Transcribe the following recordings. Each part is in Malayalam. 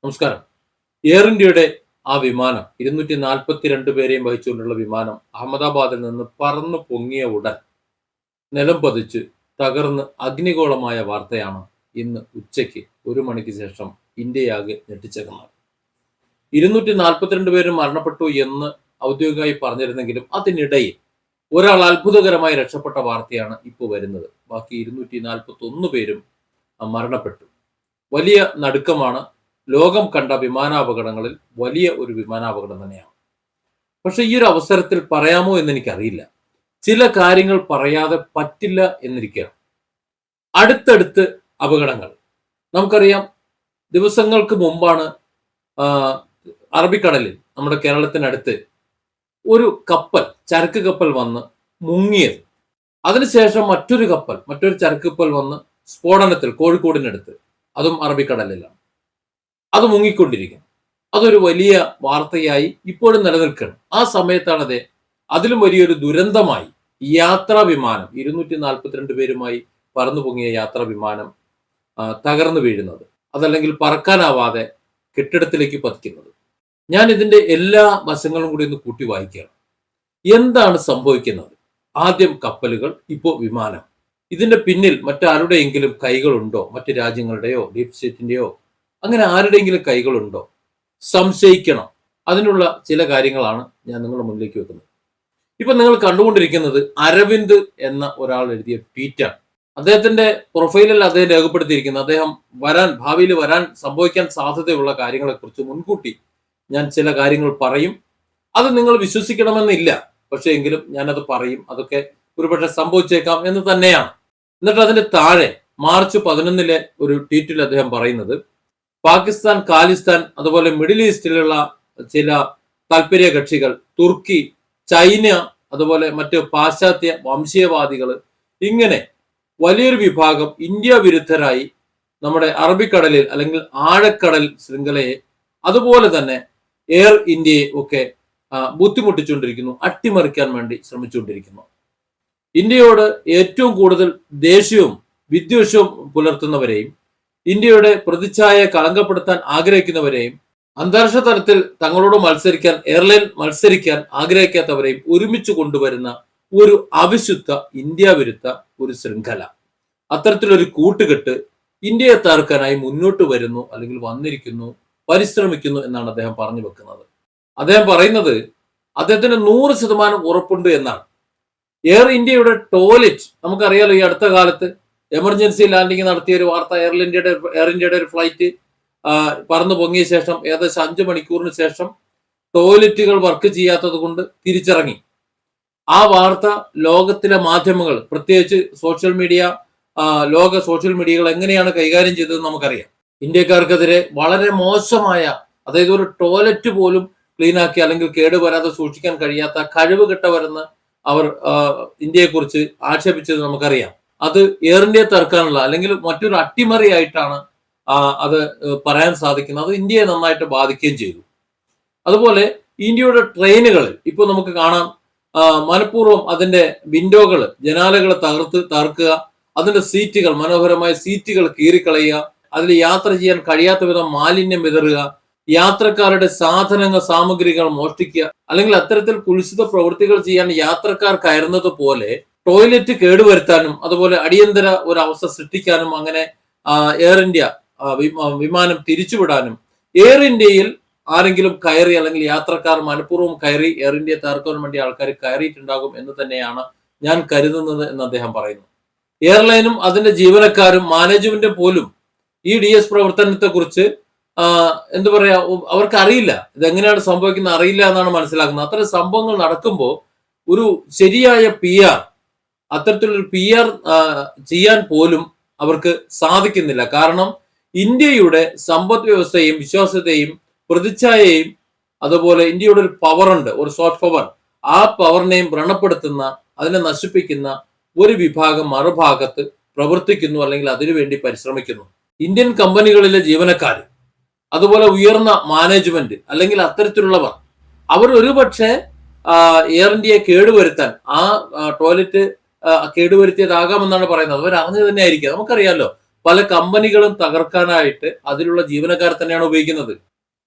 നമസ്കാരം. എയർ ഇന്ത്യയുടെ ആ വിമാനം 242 പേരെയും വഹിച്ചുകൊണ്ടുള്ള വിമാനം അഹമ്മദാബാദിൽ നിന്ന് പറന്നു പൊങ്ങിയ ഉടൻ നിലം പതിച്ച് തകർന്ന് അഗ്നിഗോളമായ വാർത്തയാണ് ഇന്ന് ഉച്ചയ്ക്ക് 1 മണിക്ക് ശേഷം ഇന്ത്യയാകെ ഞെട്ടിച്ചേക്കുന്നത്. 242 പേര് മരണപ്പെട്ടു എന്ന് ഔദ്യോഗികമായി പറഞ്ഞിരുന്നെങ്കിലും അതിനിടയിൽ ഒരാൾ അത്ഭുതകരമായി രക്ഷപ്പെട്ട വാർത്തയാണ് ഇപ്പോൾ വരുന്നത്. ബാക്കി 241 പേരും മരണപ്പെട്ടു. വലിയ നടുക്കമാണ്. ലോകം കണ്ട വിമാനാപകടങ്ങളിൽ വലിയ ഒരു വിമാനാപകടം തന്നെയാണ്. പക്ഷെ ഈ ഒരു അവസരത്തിൽ പറയാമോ എന്ന് എനിക്കറിയില്ല. ചില കാര്യങ്ങൾ പറയാതെ പറ്റില്ല എന്നിരിക്കുകയാണ്. അടുത്തടുത്ത് അപകടങ്ങൾ നമുക്കറിയാം. ദിവസങ്ങൾക്ക് മുമ്പാണ് അറബിക്കടലിൽ നമ്മുടെ കേരളത്തിനടുത്ത് ഒരു കപ്പൽ, ചരക്ക് കപ്പൽ വന്ന് മുങ്ങിയത്. അതിനുശേഷം മറ്റൊരു ചരക്ക് കപ്പൽ വന്ന് സ്ഫോടനത്തിൽ കോഴിക്കോടിനടുത്ത്, അതും അറബിക്കടലിലാണ്, അത് മുങ്ങിക്കൊണ്ടിരിക്കുന്നു. അതൊരു വലിയ വാർത്തയായി ഇപ്പോഴും നിലനിൽക്കണം. ആ സമയത്താണ് അതിലും വലിയൊരു ദുരന്തമായി യാത്രാ വിമാനം 242 പേരുമായി പറന്നു പൊങ്ങിയ യാത്രാ വിമാനം തകർന്നു വീഴുന്നത്, അതല്ലെങ്കിൽ പറക്കാനാവാതെ കെട്ടിടത്തിലേക്ക് പതിക്കുന്നത്. ഞാൻ ഇതിന്റെ എല്ലാ വശങ്ങളും കൂടി ഒന്ന് കൂട്ടി വായിക്കുകയാണ്. എന്താണ് സംഭവിക്കുന്നത്? ആദ്യം കപ്പലുകൾ, ഇപ്പോൾ വിമാനം. ഇതിന്റെ പിന്നിൽ മറ്റാരുടെയെങ്കിലും കൈകളുണ്ടോ? മറ്റു രാജ്യങ്ങളുടെയോ ഡീപ് സ്റ്റേറ്റിന്റെയോ അങ്ങനെ ആരുടെയെങ്കിലും കൈകളുണ്ടോ? സംശയിക്കണം. അതിനുള്ള ചില കാര്യങ്ങളാണ് ഞാൻ നിങ്ങളുടെ മുന്നിലേക്ക് വെക്കുന്നത്. ഇപ്പൊ നിങ്ങൾ കണ്ടുകൊണ്ടിരിക്കുന്നത് അരവിന്ദ് എന്ന ഒരാൾ എഴുതിയ ട്വീറ്റാണ്. അദ്ദേഹത്തിന്റെ പ്രൊഫൈലിൽ അദ്ദേഹം രേഖപ്പെടുത്തിയിരിക്കുന്നത്, അദ്ദേഹം ഭാവിയിൽ സംഭവിക്കാൻ സാധ്യതയുള്ള കാര്യങ്ങളെക്കുറിച്ച് മുൻകൂട്ടി ഞാൻ ചില കാര്യങ്ങൾ പറയും. അത് നിങ്ങൾ വിശ്വസിക്കണമെന്നില്ല, പക്ഷേ എങ്കിലും ഞാനത് പറയും. അതൊക്കെ ഒരുപക്ഷെ സംഭവിച്ചേക്കാം എന്ന് തന്നെയാണ്. എന്നിട്ട് അതിന്റെ താഴെ മാർച്ച് 11 ഒരു ട്വീറ്റിൽ അദ്ദേഹം പറയുന്നത്, പാകിസ്ഥാൻ, ഖാലിസ്ഥാൻ, അതുപോലെ മിഡിൽ ഈസ്റ്റിലുള്ള ചില താല്പര്യ കക്ഷികൾ, തുർക്കി, ചൈന, അതുപോലെ മറ്റ് പാശ്ചാത്യ വംശീയവാദികൾ, ഇങ്ങനെ വലിയൊരു വിഭാഗം ഇന്ത്യ വിരുദ്ധരായി നമ്മുടെ അറബിക്കടലിൽ അല്ലെങ്കിൽ ആഴക്കടൽ ശൃംഖലയെ, അതുപോലെ തന്നെ എയർ ഇന്ത്യയെ ഒക്കെ ബുദ്ധിമുട്ടിച്ചുകൊണ്ടിരിക്കുന്നു, അട്ടിമറിക്കാൻ വേണ്ടി ശ്രമിച്ചുകൊണ്ടിരിക്കുന്നു. ഇന്ത്യയോട് ഏറ്റവും കൂടുതൽ ദേഷ്യവും വിദ്വേഷവും പുലർത്തുന്നവരെയും ഇന്ത്യയുടെ പ്രതിച്ഛായയെ കളങ്കപ്പെടുത്താൻ ആഗ്രഹിക്കുന്നവരെയും അന്താരാഷ്ട്ര തലത്തിൽ തങ്ങളോട് എയർലൈൻ മത്സരിക്കാൻ ആഗ്രഹിക്കാത്തവരെയും ഒരുമിച്ച് കൊണ്ടുവരുന്ന ഒരു അവിശുദ്ധ ഇന്ത്യ വിരുദ്ധ ഒരു ശൃംഖല, അത്തരത്തിലൊരു കൂട്ടുകെട്ട് ഇന്ത്യയെ തകർക്കാനായി മുന്നോട്ട് വരുന്നു, അല്ലെങ്കിൽ വന്നിരിക്കുന്നു, പരിശ്രമിക്കുന്നു എന്നാണ് അദ്ദേഹം പറഞ്ഞു വെക്കുന്നത്. അദ്ദേഹം പറയുന്നത് അദ്ദേഹത്തിന് 100% ഉറപ്പുണ്ട് എന്നാണ്. എയർ ഇന്ത്യയുടെ ടോയ്ലറ്റ്, നമുക്കറിയാലോ, ഈ അടുത്ത കാലത്ത് എമർജൻസി ലാൻഡിംഗ് നടത്തിയ ഒരു വാർത്ത, എയർ ഇന്ത്യയുടെ ഒരു ഫ്ലൈറ്റ് പറന്നു പൊങ്ങിയ ശേഷം ഏകദേശം 5 മണിക്കൂറിന് ശേഷം ടോയ്ലറ്റുകൾ വർക്ക് ചെയ്യാത്തത് കൊണ്ട് തിരിച്ചിറങ്ങി. ആ വാർത്ത ലോകത്തിലെ മാധ്യമങ്ങൾ, പ്രത്യേകിച്ച് ലോക സോഷ്യൽ മീഡിയകൾ എങ്ങനെയാണ് കൈകാര്യം ചെയ്തതെന്ന് നമുക്കറിയാം. ഇന്ത്യക്കാർക്കെതിരെ വളരെ മോശമായ, അതായത് ഒരു ടോയ്ലറ്റ് പോലും ക്ലീനാക്കി അല്ലെങ്കിൽ കേടുവരാതെ സൂക്ഷിക്കാൻ കഴിയാത്ത കഴിവ് കെട്ടവരെന്ന് അവർ ഇന്ത്യയെക്കുറിച്ച് ആക്ഷേപിച്ചത് നമുക്കറിയാം. അത് എയർ ഇന്ത്യയെ തകർക്കാനുള്ള അല്ലെങ്കിൽ മറ്റൊരു അട്ടിമറിയായിട്ടാണ് അത് പറയാൻ സാധിക്കുന്നത്. അത് ഇന്ത്യയെ നന്നായിട്ട് ബാധിക്കുകയും ചെയ്തു. അതുപോലെ ഇന്ത്യയുടെ ട്രെയിനുകളിൽ ഇപ്പോൾ നമുക്ക് കാണാം, മനഃപൂർവ്വം അതിന്റെ വിൻഡോകൾ, ജനാലകൾ തകർക്കുക, അതിന്റെ സീറ്റുകൾ, മനോഹരമായ സീറ്റുകൾ കീറിക്കളയുക, അതിൽ യാത്ര ചെയ്യാൻ കഴിയാത്ത വിധം മാലിന്യം വിതറുക, യാത്രക്കാരുടെ സാമഗ്രികൾ മോഷ്ടിക്കുക, അല്ലെങ്കിൽ അത്തരത്തിൽ കുൽസിത പ്രവൃത്തികൾ ചെയ്യാൻ യാത്രക്കാർ കയറുന്നത് പോലെ ടോയ്ലറ്റ് കേടുവരുത്താനും അതുപോലെ അടിയന്തര ഒരു അവസ്ഥ സൃഷ്ടിക്കാനും അങ്ങനെ എയർ ഇന്ത്യ വിമാനം തിരിച്ചുവിടാനും എയർ ഇന്ത്യയിൽ ആരെങ്കിലും കയറി, അല്ലെങ്കിൽ യാത്രക്കാർ മനഃപൂർവ്വം കയറി എയർ ഇന്ത്യയെ തകർക്കാൻ വേണ്ടി ആൾക്കാർ കയറിയിട്ടുണ്ടാകും എന്ന് തന്നെയാണ് ഞാൻ കരുതുന്നത് എന്ന് അദ്ദേഹം പറയുന്നു. എയർലൈനും അതിന്റെ ജീവനക്കാരും മാനേജ്മെന്റും പോലും ഈ DS പ്രവർത്തനത്തെ കുറിച്ച് എന്താ പറയാ, അവർക്ക് അറിയില്ല, ഇതെങ്ങനെയാണ് സംഭവിക്കുന്നത് അറിയില്ല എന്നാണ് മനസ്സിലാക്കുന്നത്. അത്തരം സംഭവങ്ങൾ നടക്കുമ്പോൾ ഒരു ശരിയായ PR, അത്തരത്തിലൊരു PR ചെയ്യാൻ പോലും അവർക്ക് സാധിക്കുന്നില്ല. കാരണം ഇന്ത്യയുടെ സമ്പദ് വ്യവസ്ഥയെയും വിശ്വാസ്യതയും പ്രതിച്ഛായയെയും, അതുപോലെ ഇന്ത്യയുടെ ഒരു പവറുണ്ട്, ഒരു സോഫ്റ്റ് പവർ, ആ പവറിനെയും വ്രണപ്പെടുത്തുന്ന, അതിനെ നശിപ്പിക്കുന്ന ഒരു വിഭാഗം മറുഭാഗത്ത് പ്രവർത്തിക്കുന്നു, അല്ലെങ്കിൽ അതിനുവേണ്ടി പരിശ്രമിക്കുന്നു. ഇന്ത്യൻ കമ്പനികളിലെ ജീവനക്കാർ, അതുപോലെ ഉയർന്ന മാനേജ്മെന്റ്, അല്ലെങ്കിൽ അത്തരത്തിലുള്ളവർ, അവർ ഒരുപക്ഷെ എയർ ഇന്ത്യയെ കേടുവരുത്താൻ, ആ ടോയ്ലറ്റ് കേടുവരുത്തിയതാകാമെന്നാണ് പറയുന്നത്. അവർ അറിഞ്ഞു തന്നെ ആയിരിക്കുക. നമുക്കറിയാമല്ലോ, പല കമ്പനികളും തകർക്കാനായിട്ട് അതിലുള്ള ജീവനക്കാരെ തന്നെയാണ് ഉപയോഗിക്കുന്നത്.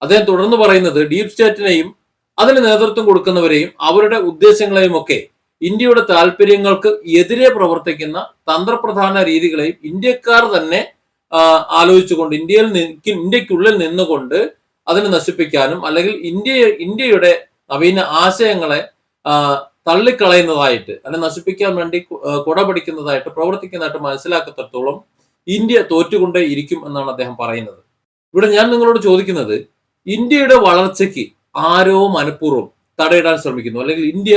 അദ്ദേഹം തുടർന്ന് പറയുന്നത് ഡീപ് സ്റ്റേറ്റിനെയും അതിന് നേതൃത്വം കൊടുക്കുന്നവരെയും അവരുടെ ഉദ്ദേശങ്ങളെയും ഒക്കെ ഇന്ത്യയുടെ താല്പര്യങ്ങൾക്ക് എതിരെ പ്രവർത്തിക്കുന്ന തന്ത്രപ്രധാന രീതികളെയും ഇന്ത്യക്കാർ തന്നെ ആലോചിച്ചുകൊണ്ട് ഇന്ത്യക്കുള്ളിൽ നിന്നുകൊണ്ട് അതിനെ നശിപ്പിക്കാനും അല്ലെങ്കിൽ ഇന്ത്യയുടെ നവീന ആശയങ്ങളെ തള്ളിക്കളയുന്നതായിട്ട് അതിനെ നശിപ്പിക്കാൻ വേണ്ടി കുടപിടിക്കുന്നതായിട്ട് പ്രവർത്തിക്കുന്നതായിട്ട് മനസ്സിലാക്കത്തോളം ഇന്ത്യ തോറ്റുകൊണ്ടേ ഇരിക്കും എന്നാണ് അദ്ദേഹം പറയുന്നത്. ഇവിടെ ഞാൻ നിങ്ങളോട് ചോദിക്കുന്നത്, ഇന്ത്യയുടെ വളർച്ചയ്ക്ക് ആരോ മനഃപൂർവ്വം തടയിടാൻ ശ്രമിക്കുന്നു, അല്ലെങ്കിൽ ഇന്ത്യ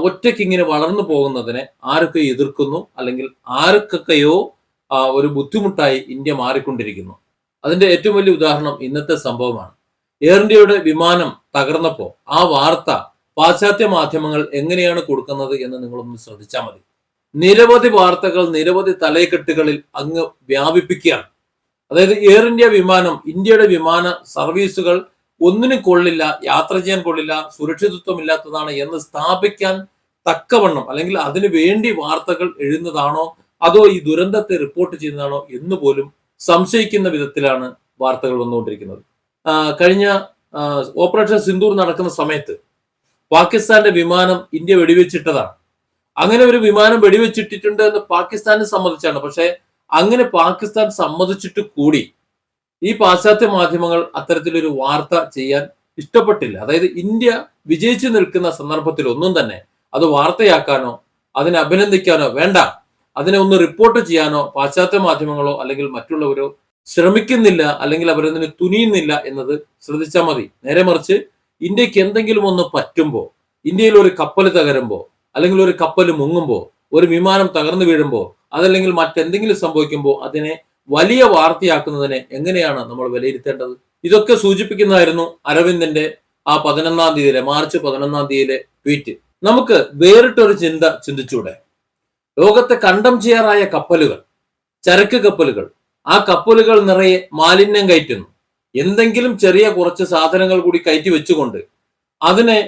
ഒറ്റയ്ക്ക് ഇങ്ങനെ വളർന്നു പോകുന്നതിനെ ആരൊക്കെ എതിർക്കുന്നു, അല്ലെങ്കിൽ ആർക്കൊക്കെയോ ഒരു ബുദ്ധിമുട്ടായി ഇന്ത്യ മാറിക്കൊണ്ടിരിക്കുന്നു. അതിന്റെ ഏറ്റവും വലിയ ഉദാഹരണം ഇന്നത്തെ സംഭവമാണ്. എയർ ഇന്ത്യയുടെ വിമാനം തകർന്നപ്പോൾ ആ വാർത്ത പാശ്ചാത്യ മാധ്യമങ്ങൾ എങ്ങനെയാണ് കൊടുക്കുന്നത് എന്ന് നിങ്ങളൊന്ന് ശ്രദ്ധിച്ചാൽ മതി. നിരവധി വാർത്തകൾ നിരവധി തലക്കെട്ടുകളിൽ അങ്ങ് വ്യാപിപ്പിക്കുകയാണ്. അതായത് എയർ ഇന്ത്യ വിമാനം, ഇന്ത്യയുടെ വിമാന സർവീസുകൾ ഒന്നിനും കൊള്ളില്ല, യാത്ര ചെയ്യാൻ കൊള്ളില്ല, സുരക്ഷിതത്വം ഇല്ലാത്തതാണ് എന്ന് സ്ഥാപിക്കാൻ തക്കവണ്ണം അല്ലെങ്കിൽ അതിനു വേണ്ടി വാർത്തകൾ എഴുതുന്നതാണോ അതോ ഈ ദുരന്തത്തെ റിപ്പോർട്ട് ചെയ്യുന്നതാണോ എന്ന് പോലും സംശയിക്കുന്ന വിധത്തിലാണ് വാർത്തകൾ വന്നുകൊണ്ടിരിക്കുന്നത്. കഴിഞ്ഞ ഓപ്പറേഷൻ സിന്ദൂർ നടക്കുന്ന സമയത്ത് പാകിസ്ഥാന്റെ വിമാനം ഇന്ത്യ വെടിവെച്ചിട്ടതാണ്. അങ്ങനെ ഒരു വിമാനം വെടിവെച്ചിട്ടിട്ടുണ്ട് എന്ന് പാകിസ്ഥാനെ സമ്മതിച്ചാണ്. പക്ഷെ അങ്ങനെ പാകിസ്ഥാൻ സമ്മതിച്ചിട്ട് കൂടി ഈ പാശ്ചാത്യ മാധ്യമങ്ങൾ അത്തരത്തിലൊരു വാർത്ത ചെയ്യാൻ ഇഷ്ടപ്പെട്ടില്ല. അതായത് ഇന്ത്യ വിജയിച്ചു നിൽക്കുന്ന സന്ദർഭത്തിൽ ഒന്നും തന്നെ അത് വാർത്തയാക്കാനോ അതിനെ അഭിനന്ദിക്കാനോ വേണ്ട, അതിനെ ഒന്ന് റിപ്പോർട്ട് ചെയ്യാനോ പാശ്ചാത്യ മാധ്യമങ്ങളോ അല്ലെങ്കിൽ മറ്റുള്ളവരോ ശ്രമിക്കുന്നില്ല, അല്ലെങ്കിൽ അവരതിന് തുനിയുന്നില്ല എന്നത് ശ്രദ്ധിച്ചാൽ മതി. നേരെ മറിച്ച് ഇന്ത്യക്ക് എന്തെങ്കിലും ഒന്ന് പറ്റുമ്പോൾ, ഇന്ത്യയിൽ ഒരു കപ്പൽ തകരുമ്പോൾ, അല്ലെങ്കിൽ ഒരു കപ്പൽ മുങ്ങുമ്പോൾ, ഒരു വിമാനം തകർന്നു വീഴുമ്പോൾ, അതല്ലെങ്കിൽ മറ്റെന്തെങ്കിലും സംഭവിക്കുമ്പോൾ അതിനെ വലിയ വാർത്തയാക്കുന്നതിനെ എങ്ങനെയാണ് നമ്മൾ വിലയിരുത്തേണ്ടത്? ഇതൊക്കെ സൂചിപ്പിക്കുന്നതായിരുന്നു അരവിന്ദിന്റെ ആ 11-ാം തീയതിയിലെ മാർച്ച് 11-ാം തീയതിയിലെ ട്വീറ്റ്. നമുക്ക് വേറിട്ടൊരു ചിന്തിച്ചൂടെ? ലോകത്തെ കണ്ടം ചെയ്യാറായ കപ്പലുകൾ, ചരക്ക് കപ്പലുകൾ, ആ കപ്പലുകൾ നിറയെ മാലിന്യം കയറ്റുന്നു. എന്തെങ്കിലും ചെറിയ കുറച്ച് സാധനങ്ങൾ കൂടി കയറ്റി വെച്ചുകൊണ്ട് അതിനെ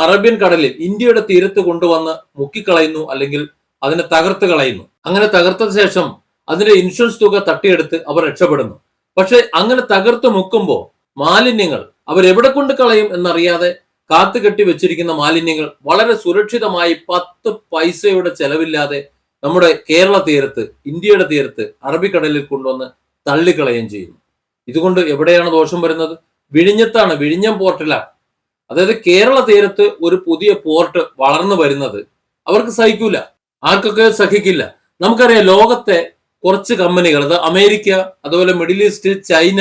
അറേബ്യൻ കടലിൽ ഇന്ത്യയുടെ തീരത്ത് കൊണ്ടുവന്ന് മുക്കിക്കളയുന്നു, അല്ലെങ്കിൽ അതിനെ തകർത്ത് കളയുന്നു. അങ്ങനെ തകർത്ത ശേഷം അതിന്റെ ഇൻഷുറൻസ് തുക തട്ടിയെടുത്ത് അവർ രക്ഷപ്പെടുന്നു. പക്ഷെ അങ്ങനെ തകർത്ത് മുക്കുമ്പോൾ മാലിന്യങ്ങൾ അവരെവിടെ കൊണ്ട് കളയും എന്നറിയാതെ കാത്തു കെട്ടി വെച്ചിരിക്കുന്ന മാലിന്യങ്ങൾ വളരെ സുരക്ഷിതമായി 10 പൈസയുടെ ചെലവില്ലാതെ നമ്മുടെ കേരള തീരത്ത്, ഇന്ത്യയുടെ തീരത്ത്, അറബിക്കടലിൽ കൊണ്ടുവന്ന് തള്ളിക്കളയുകയും ചെയ്യുന്നു. ഇതുകൊണ്ട് എവിടെയാണ് ദോഷം വരുന്നത്? വിഴിഞ്ഞത്താണ്, വിഴിഞ്ഞം പോർട്ടിലാണ്. അതായത് കേരള തീരത്ത് ഒരു പുതിയ പോർട്ട് വളർന്നു വരുന്നത് അവർക്ക് സഹിക്കൂല. ആർക്കൊക്കെ സഹിക്കില്ല? നമുക്കറിയാം, ലോകത്തെ കുറച്ച് കമ്പനികൾ, അത് അമേരിക്ക, അതുപോലെ മിഡിൽ ഈസ്റ്റ്, ചൈന,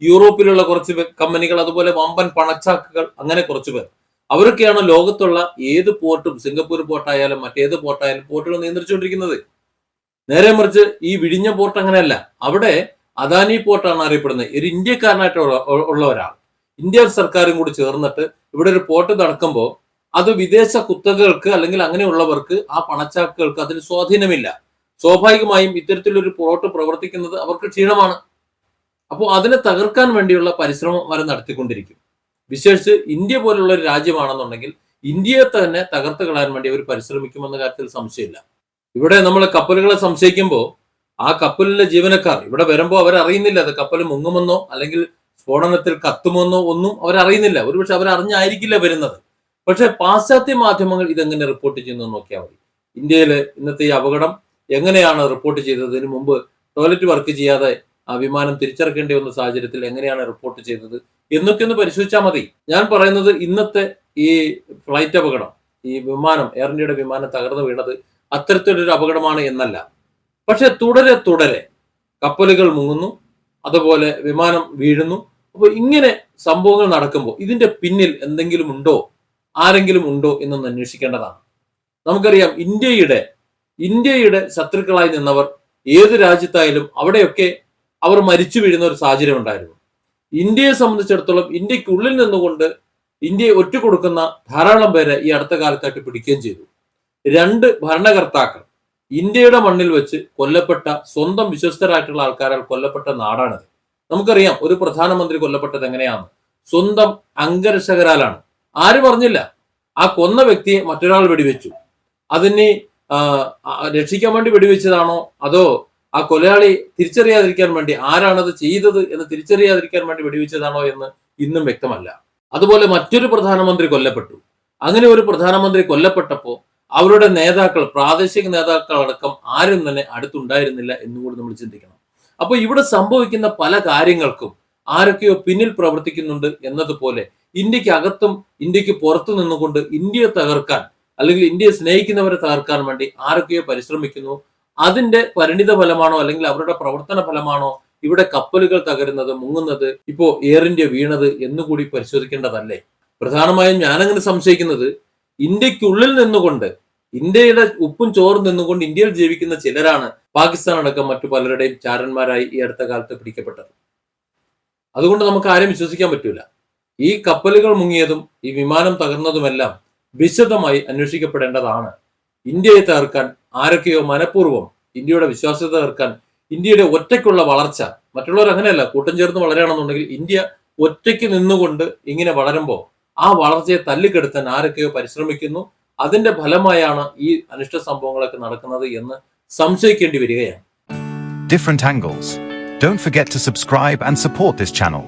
യൂറോപ്പിലുള്ള കുറച്ച് കമ്പനികൾ, അതുപോലെ വമ്പൻ പണച്ചാക്കുകൾ, അങ്ങനെ കുറച്ച് പേർ, അവരൊക്കെയാണ് ലോകത്തുള്ള ഏത് പോർട്ടും, സിംഗപ്പൂർ പോർട്ടായാലും മറ്റേത് പോർട്ടായാലും പോർട്ടുകൾ നിയന്ത്രിച്ചുകൊണ്ടിരിക്കുന്നത്. നേരെ മറിച്ച് ഈ വിഴിഞ്ഞ പോർട്ട് അങ്ങനെയല്ല. അവിടെ അദാനി പോർട്ടാണ് അറിയപ്പെടുന്നത്. ഒരു ഇന്ത്യക്കാരനായിട്ട് ഉള്ള ഒരാൾ, ഇന്ത്യൻ സർക്കാരും കൂടി ചേർന്നിട്ട് ഇവിടെ ഒരു പോർട്ട് നടക്കുമ്പോൾ അത് വിദേശ കുത്തകകൾക്ക് അല്ലെങ്കിൽ അങ്ങനെയുള്ളവർക്ക്, ആ പണച്ചാക്കുകൾക്ക് അതിന് സ്വാധീനമില്ല. സ്വാഭാവികമായും ഇത്തരത്തിലൊരു പോർട്ട് പ്രവർത്തിക്കുന്നത് അവർക്ക് ക്ഷീണമാണ്. അപ്പോൾ അതിനെ തകർക്കാൻ വേണ്ടിയുള്ള പരിശ്രമം അവർ നടത്തിക്കൊണ്ടിരിക്കും. വിശേഷിച്ച് ഇന്ത്യ പോലുള്ള ഒരു രാജ്യമാണെന്നുണ്ടെങ്കിൽ ഇന്ത്യയെ തന്നെ തകർത്ത് കളയാൻ വേണ്ടി അവർ പരിശ്രമിക്കുമെന്ന കാര്യത്തിൽ സംശയമില്ല. ഇവിടെ നമ്മൾ കപ്പലുകളെ സംശയിക്കുമ്പോൾ ആ കപ്പലിലെ ജീവനക്കാർ ഇവിടെ വരുമ്പോൾ അവരറിയുന്നില്ല അത് കപ്പൽ മുങ്ങുമെന്നോ അല്ലെങ്കിൽ സ്ഫോടനത്തിൽ കത്തുമെന്നോ ഒന്നും അവരറിയുന്നില്ല. ഒരുപക്ഷെ അവരറിഞ്ഞായിരിക്കില്ല വരുന്നത്. പക്ഷെ പാശ്ചാത്യ മാധ്യമങ്ങൾ ഇതെങ്ങനെ റിപ്പോർട്ട് ചെയ്യുന്നു നോക്കിയാൽ മതി. ഇന്ത്യയിലെ ഇന്നത്തെ ഈ അപകടം എങ്ങനെയാണ് റിപ്പോർട്ട് ചെയ്തതിന് മുമ്പ് ടോയ്ലറ്റ് വർക്ക് ചെയ്യാതെ ആ വിമാനം തിരിച്ചിറക്കേണ്ടി വന്ന സാഹചര്യത്തിൽ എങ്ങനെയാണ് റിപ്പോർട്ട് ചെയ്തത് എന്നൊക്കെ ഒന്ന് പരിശോധിച്ചാൽ മതി. ഞാൻ പറയുന്നത് ഇന്നത്തെ ഈ ഫ്ലൈറ്റ് അപകടം, ഈ വിമാനം, എയർ ഇന്ത്യയുടെ വിമാനം തകർന്നു വീണത് അത്തരത്തിലൊരു അപകടമാണ് എന്നല്ല. പക്ഷെ തുടരെ തുടരെ കപ്പലുകൾ മുങ്ങുന്നു, അതുപോലെ വിമാനം വീഴുന്നു. അപ്പോൾ ഇങ്ങനെ സംഭവങ്ങൾ നടക്കുമ്പോൾ ഇതിന്റെ പിന്നിൽ എന്തെങ്കിലും ഉണ്ടോ, ആരെങ്കിലും ഉണ്ടോ എന്നൊന്ന് അന്വേഷിക്കേണ്ടതാണ്. നമുക്കറിയാം, ഇന്ത്യയുടെ ശത്രുക്കളായി നിന്നവർ ഏത് രാജ്യത്തായാലും അവിടെയൊക്കെ അവർ മരിച്ചു വീഴുന്ന ഒരു സാഹചര്യം ഉണ്ടായിരുന്നു. ഇന്ത്യയെ സംബന്ധിച്ചിടത്തോളം ഇന്ത്യക്കുള്ളിൽ നിന്നുകൊണ്ട് ഇന്ത്യയെ ഒറ്റുകൊടുക്കുന്ന ധാരാളം പേരെ ഈ അടുത്ത കാലത്തായിട്ട് പിടിക്കുകയും ചെയ്തു. 2 ഭരണകർത്താക്കൾ ഇന്ത്യയുടെ മണ്ണിൽ വെച്ച് കൊല്ലപ്പെട്ട, സ്വന്തം വിശ്വസ്തരായിട്ടുള്ള ആൾക്കാരാൽ കൊല്ലപ്പെട്ട നാടാണിത്. നമുക്കറിയാം, ഒരു പ്രധാനമന്ത്രി കൊല്ലപ്പെട്ടത് എങ്ങനെയാണ്? സ്വന്തം അംഗരക്ഷകരാലാണ്. ആരും പറഞ്ഞില്ല. ആ കൊന്ന വ്യക്തിയെ മറ്റൊരാൾ വെടിവെച്ചു. അതിനെ രക്ഷിക്കാൻ വേണ്ടി വെടിവെച്ചതാണോ അതോ ആ കൊലയാളി തിരിച്ചറിയാതിരിക്കാൻ വേണ്ടി, ആരാണത് ചെയ്തത് എന്ന് തിരിച്ചറിയാതിരിക്കാൻ വേണ്ടി വെടിവെച്ചതാണോ എന്ന് ഇന്നും വ്യക്തമല്ല. അതുപോലെ മറ്റൊരു പ്രധാനമന്ത്രി കൊല്ലപ്പെട്ടു. അങ്ങനെ ഒരു പ്രധാനമന്ത്രി കൊല്ലപ്പെട്ടപ്പോൾ അവരുടെ നേതാക്കൾ, പ്രാദേശിക നേതാക്കൾ അടക്കം ആരും തന്നെ അടുത്തുണ്ടായിരുന്നില്ല എന്നുകൂടി നമ്മൾ ചിന്തിക്കണം. അപ്പോൾ ഇവിടെ സംഭവിക്കുന്ന പല കാര്യങ്ങൾക്കും ആരൊക്കെയോ പിന്നിൽ പ്രവർത്തിക്കുന്നുണ്ട് എന്നതുപോലെ ഇന്ത്യക്ക് അകത്തും ഇന്ത്യക്ക് പുറത്തു നിന്നുകൊണ്ട് ഇന്ത്യയെ തകർക്കാൻ, അല്ലെങ്കിൽ ഇന്ത്യയെ സ്നേഹിക്കുന്നവരെ തകർക്കാൻ വേണ്ടി ആരൊക്കെയോ പരിശ്രമിക്കുന്നു. അതിന്റെ പരിണിത ഫലമാണോ അല്ലെങ്കിൽ അവരുടെ പ്രവർത്തന ഫലമാണോ ഇവിടെ കപ്പലുകൾ തകരുന്നത്, മുങ്ങുന്നത്, ഇപ്പോ എയർ ഇന്ത്യ വീണത് എന്നുകൂടി പരിശോധിക്കേണ്ടതല്ലേ? പ്രധാനമായും ഞാനങ്ങനെ സംശയിക്കുന്നത്, ഇന്ത്യക്കുള്ളിൽ നിന്നുകൊണ്ട്, ഇന്ത്യയുടെ ഉപ്പും ചോറും നിന്നുകൊണ്ട് ഇന്ത്യയിൽ ജീവിക്കുന്ന ചിലരാണ് പാകിസ്ഥാൻ അടക്കം മറ്റു പലരുടെയും ചാരന്മാരായി ഈ അടുത്ത കാലത്ത് പിടിക്കപ്പെട്ടത്. അതുകൊണ്ട് നമുക്ക് ആരെയും വിശ്വസിക്കാൻ പറ്റൂല. ഈ കപ്പലുകൾ മുങ്ങിയതും ഈ വിമാനം തകർന്നതുമെല്ലാം വിശദമായി അന്വേഷിക്കപ്പെടേണ്ടതാണ്. ഇന്ത്യയെ തകർക്കാൻ ആരൊക്കെയോ മനഃപൂർവ്വം ഇന്ത്യയുടെ വിശ്വാസ്യത തകർക്കാൻ, ഇന്ത്യയുടെ ഒറ്റയ്ക്കുള്ള വളർച്ച, മറ്റുള്ളവർ അങ്ങനെയല്ല, കൂട്ടം ചേർന്ന് വളരുകയാണെന്നുണ്ടെങ്കിൽ ഇന്ത്യ ഒറ്റയ്ക്ക് നിന്നുകൊണ്ട് ഇങ്ങനെ വളരുമ്പോൾ ആ വളർച്ചയെ തല്ലിക്കെടുത്താൻ ആരൊക്കെയോ പരിശ്രമിക്കുന്നു. അതിന്റെ ഫലമായാണ് ഈ അനിഷ്ട സംഭവങ്ങളൊക്കെ നടക്കുന്നത് എന്ന് സംശയിക്കേണ്ടി വരികയാണ്. Different angles. Don't forget to subscribe and support this channel.